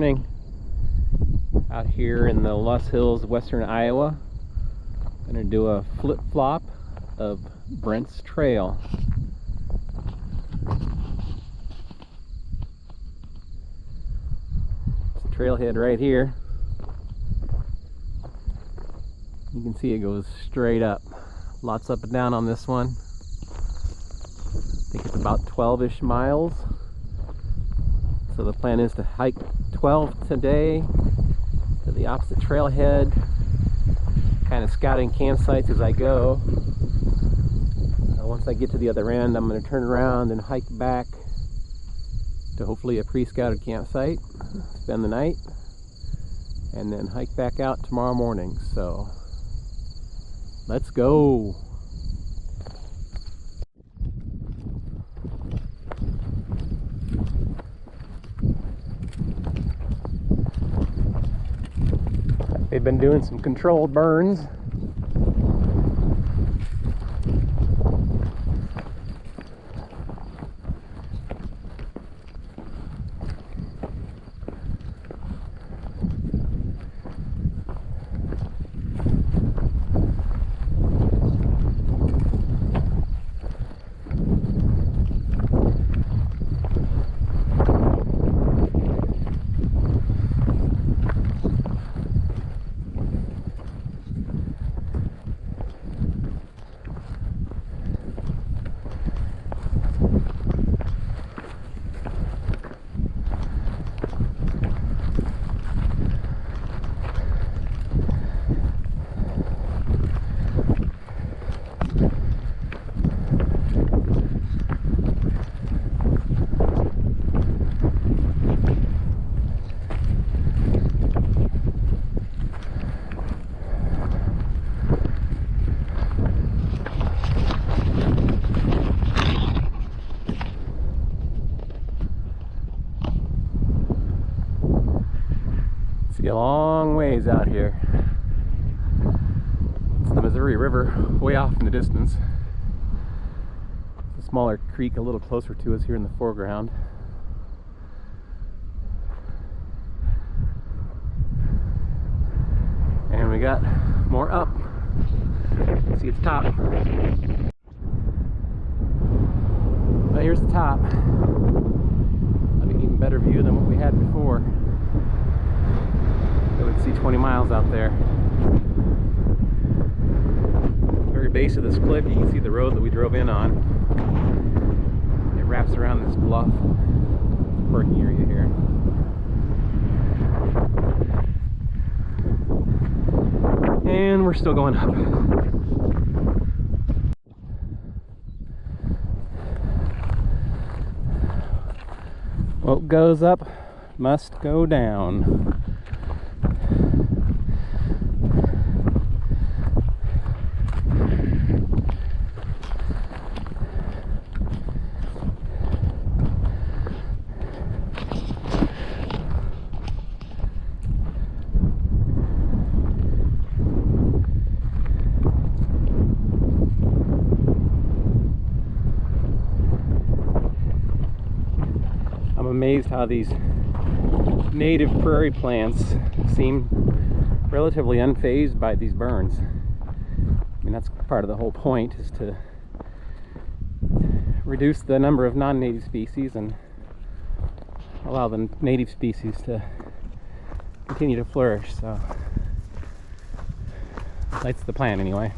morning out here in the Loess Hills, western Iowa. Gonna do a flip-flop of Brent's trail. It's a trailhead right here. You can see it goes straight up. Lots up and down on this one. I think it's about 12-ish miles. So the plan is to hike 12 today to the opposite trailhead, kind of scouting campsites as I go. Once I get to the other end, I'm going to turn around and hike back to hopefully a pre-scouted campsite, spend the night, and then hike back out tomorrow morning. So let's go. They've been doing some controlled burns. See a long ways out here. It's the Missouri River way off in the distance. It's a smaller creek a little closer to us here in the foreground. And we got more up. See its top. But here's the top. I'll be an even better view than what we had before. We can see 20 miles out there. Very base of this cliff, you can see the road that we drove in on. It wraps around this bluff parking area here. And we're still going up. What goes up must go down. I'm amazed how these native prairie plants seem relatively unfazed by these burns. I mean, that's part of the whole point, is to reduce the number of non-native species and allow the native species to continue to flourish. So that's the plan anyway.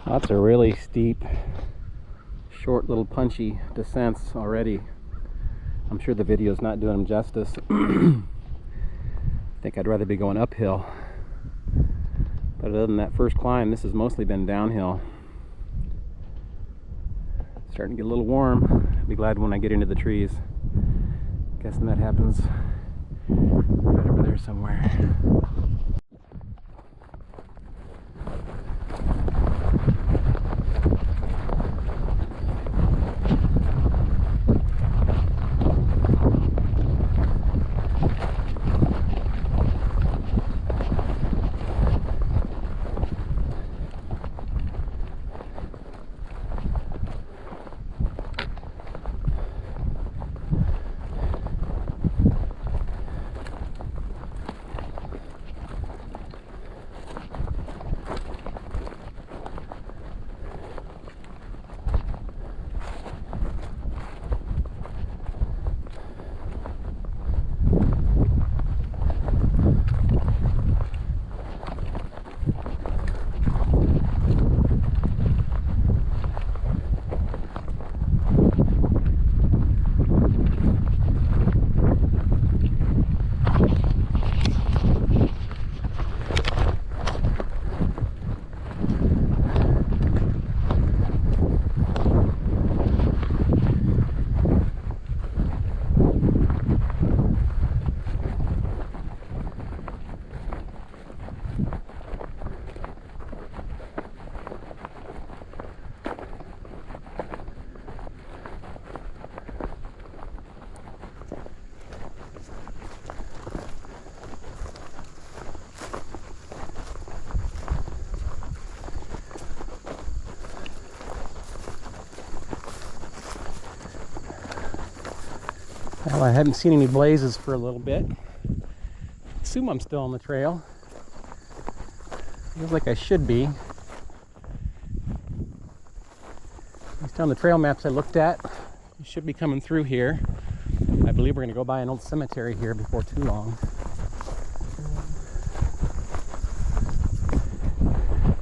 Lots of really steep, short little punchy descents already. I'm sure the video's not doing them justice. I think I'd rather be going uphill. But other than that first climb, this has mostly been downhill. Starting to get a little warm. I'll be glad when I get into the trees. Guessing that happens right over there somewhere. Well, I haven't seen any blazes for a little bit. Assume I'm still on the trail. Feels like I should be. Based on the trail maps I looked at, we should be coming through here. I believe we're going to go by an old cemetery here before too long.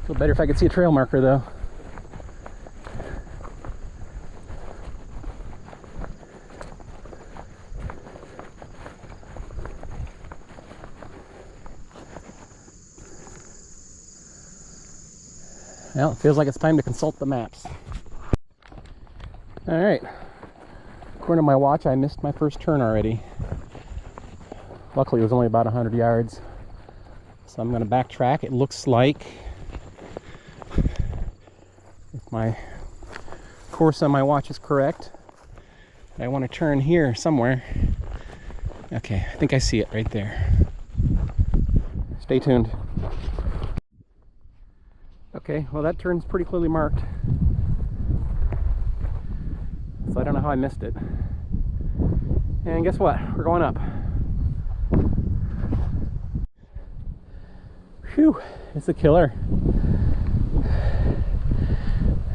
Feel better if I could see a trail marker though. Well, it feels like it's time to consult the maps. Alright. According to my watch, I missed my first turn already. Luckily, it was only about 100 yards. So I'm going to backtrack. It looks like, if my course on my watch is correct, I want to turn here somewhere. Okay, I think I see it right there. Stay tuned. Okay, well that turn's pretty clearly marked. So I don't know how I missed it. And guess what? We're going up. Phew, it's a killer.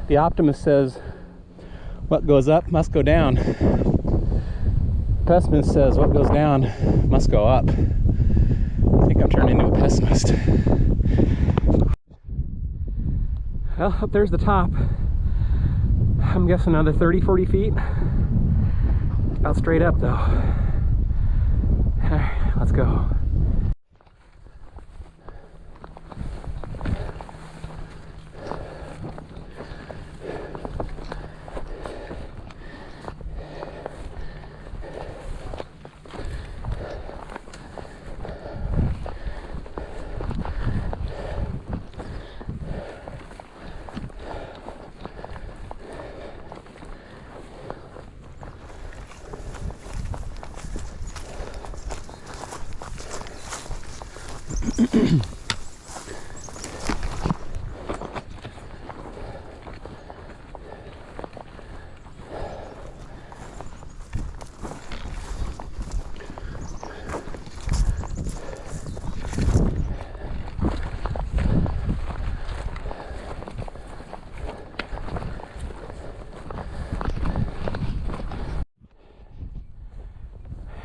The optimist says, what goes up must go down. The pessimist says, what goes down must go up. I think I'm turning into a pessimist. Well, up there's the top. I'm guessing another 30-40 feet. About straight up though. Alright, let's go.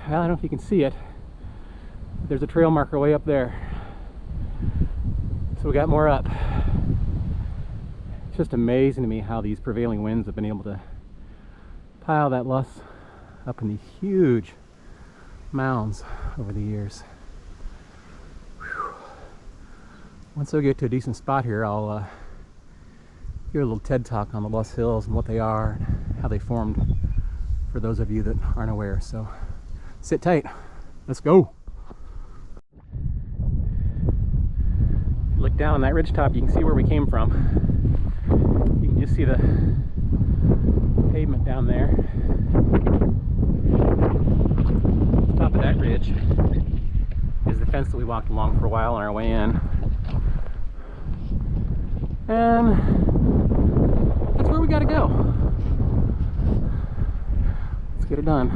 Well, I don't know if you can see it. There's a trail marker way up there. So we got more up. It's just amazing to me how these prevailing winds have been able to pile that loess up in these huge mounds over the years. Whew. Once I get to a decent spot here, I'll give a little TED talk on the Loess Hills and what they are and how they formed for those of you that aren't aware. So sit tight. Let's go. Look down on that ridge top, you can see where we came from. You can just see the pavement down there. Top of that ridge is the fence that we walked along for a while on our way in. And that's where we gotta go. Let's get it done.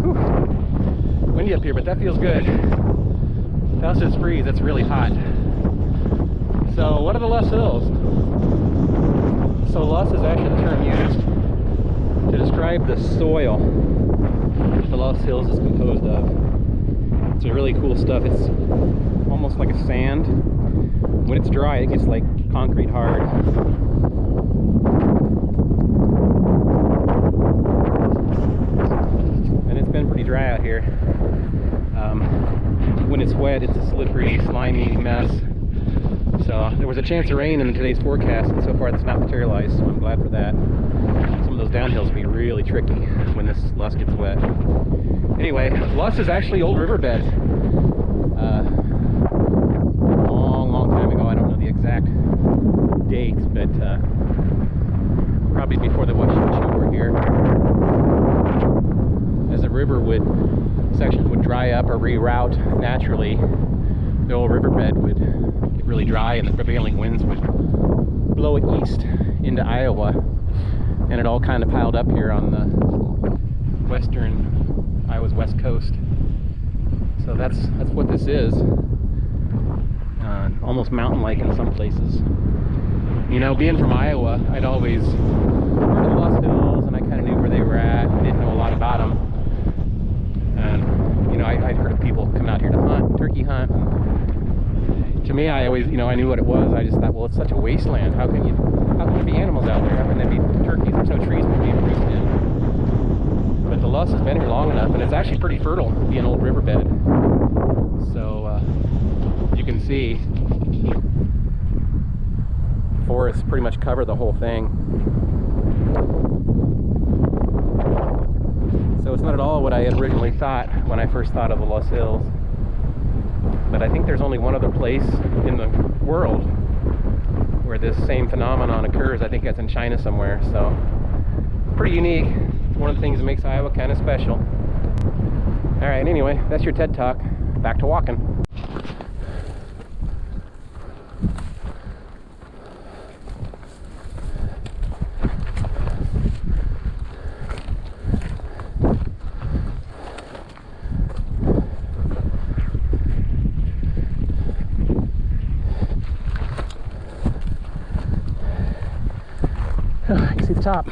Whew. Windy up here, but that feels good. That's just freeze, it's really hot. So what are the Loess Hills? So loess is actually the term used to describe the soil the Loess Hills is composed of. It's really cool stuff. It's almost like a sand. When it's dry, it gets like concrete hard. And it's been pretty dry out here. When it's wet, it's a slippery, slimy mess. So there was a chance of rain in today's forecast, and so far that's not materialized, so I'm glad for that. Some of those downhills will be really tricky when this loess gets wet. Anyway, loess is actually old riverbed. Long time ago, I don't know the exact dates, but probably before the Washington were here. As the river sections would dry up or reroute naturally, the old riverbed would get really dry and the prevailing winds would blow it east into Iowa, and it all kind of piled up here on Iowa's west coast. So that's what this is. Almost mountain-like in some places. You know, being from Iowa, I'd always heard of the Lost Hills, and I kind of knew where they were at. I didn't know a lot about them. And, you know, I'd heard of people coming out here to hunt, turkey hunt. And to me, I always, you know, I knew what it was. I just thought, well, it's such a wasteland. How can there be animals out there? How can there be turkeys? There's no trees for me to roost in. But the Lost has been here long enough, and it's actually pretty fertile to be an old riverbed. So, you can see forests pretty much cover the whole thing. So it's not at all what I had originally thought when I first thought of the Lost Hills. But I think there's only one other place in the world where this same phenomenon occurs. I think that's in China somewhere. So pretty unique. It's one of the things that makes Iowa kind of special. All right, anyway, that's your TED Talk. Back to walking. Oh, you can see the top.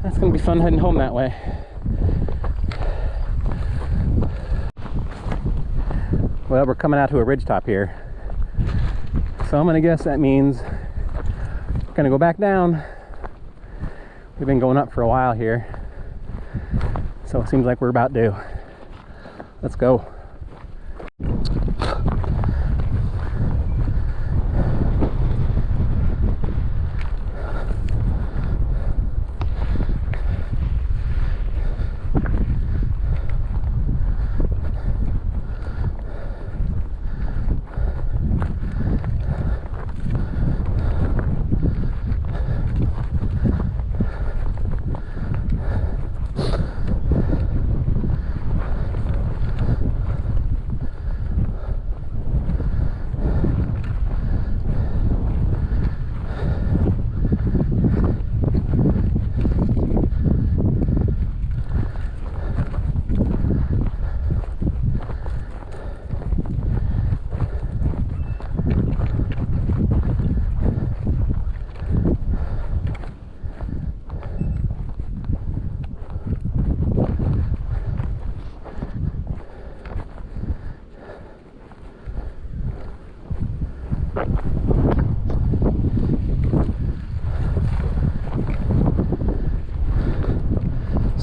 That's going to be fun heading home that way. Well, we're coming out to a ridgetop here. So I'm going to guess that means we're going to go back down. We've been going up for a while here. So it seems like we're about due. Let's go.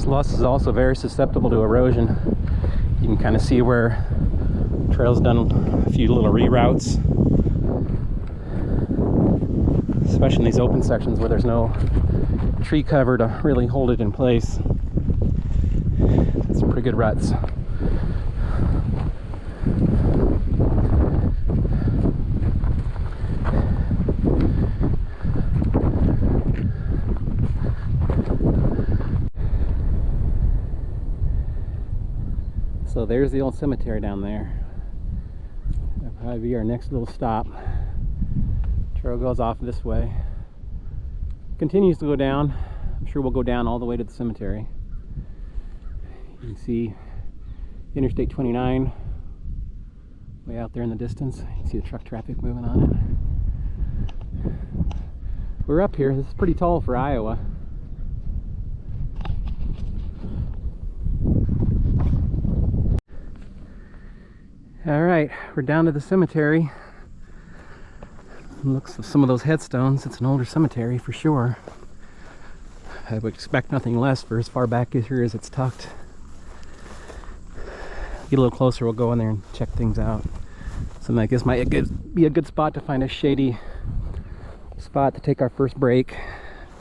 Lost is also very susceptible to erosion. You can kind of see where the trail's done a few little reroutes, especially in these open sections where there's no tree cover to really hold it in place. It's pretty good ruts. So there's the old cemetery down there. That'll probably be our next little stop. Trail goes off this way. Continues to go down. I'm sure we'll go down all the way to the cemetery. You can see Interstate 29 way out there in the distance. You can see the truck traffic moving on it. We're up here. This is pretty tall for Iowa. All right, we're down to the cemetery. Looks at some of those headstones. It's an older cemetery for sure. I would expect nothing less for as far back here as it's tucked. Get a little closer, we'll go in there and check things out. Something like this might be a good spot to find a shady spot to take our first break.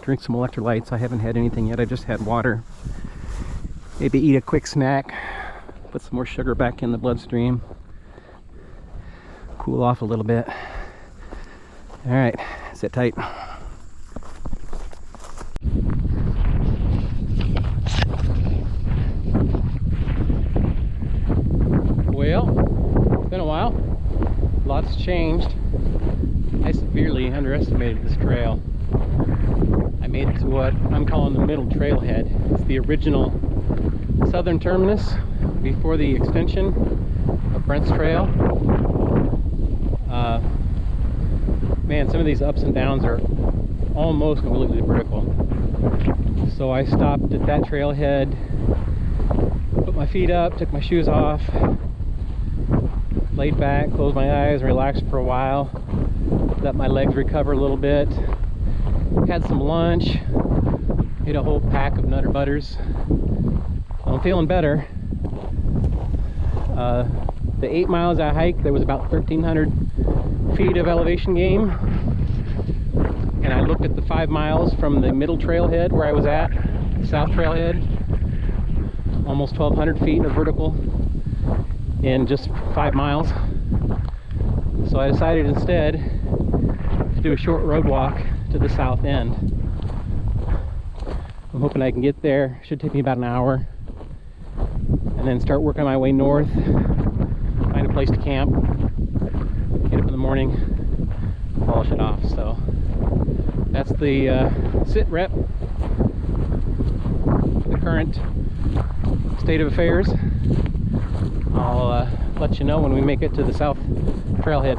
Drink some electrolytes. I haven't had anything yet, I just had water. Maybe eat a quick snack. Put some more sugar back in the bloodstream. Cool off a little bit. All right, sit tight. lots changed. I severely underestimated this trail. I made it to what I'm calling the middle trailhead. It's the original southern terminus before the extension of Brent's Trail. Man, some of these ups and downs are almost completely vertical. So I stopped at that trailhead, put my feet up, took my shoes off, laid back, closed my eyes, relaxed for a while, let my legs recover a little bit, had some lunch, ate a whole pack of Nutter Butters. So I'm feeling better. The 8 miles I hiked, there was about 1,300 feet of elevation gain. And I looked at the 5 miles from the middle trailhead where I was at, the south trailhead, almost 1,200 feet of vertical in just 5 miles. So I decided instead to do a short road walk to the south end. I'm hoping I can get there. Should take me about an hour, and then start working my way north, find a place to camp, get up in the morning, polish it off. So that's the sit rep, the current state of affairs. I'll let you know when we make it to the south trailhead.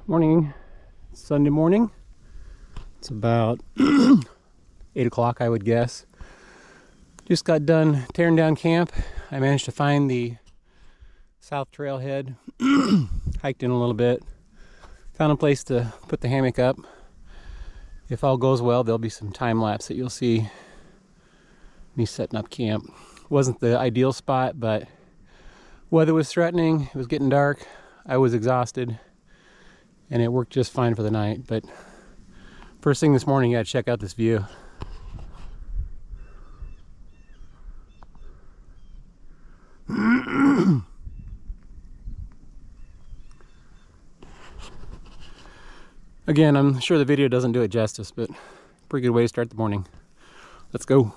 Morning, Sunday morning. It's about 8 o'clock, I would guess. Just got done tearing down camp. I managed to find the south trailhead, hiked in a little bit, found a place to put the hammock up. If all goes well, there'll be some time lapse that you'll see me setting up camp. Wasn't the ideal spot, but weather was threatening, it was getting dark, I was exhausted, and it worked just fine for the night. But first thing this morning, you gotta check out this view. Again, I'm sure the video doesn't do it justice, but pretty good way to start the morning. Let's go.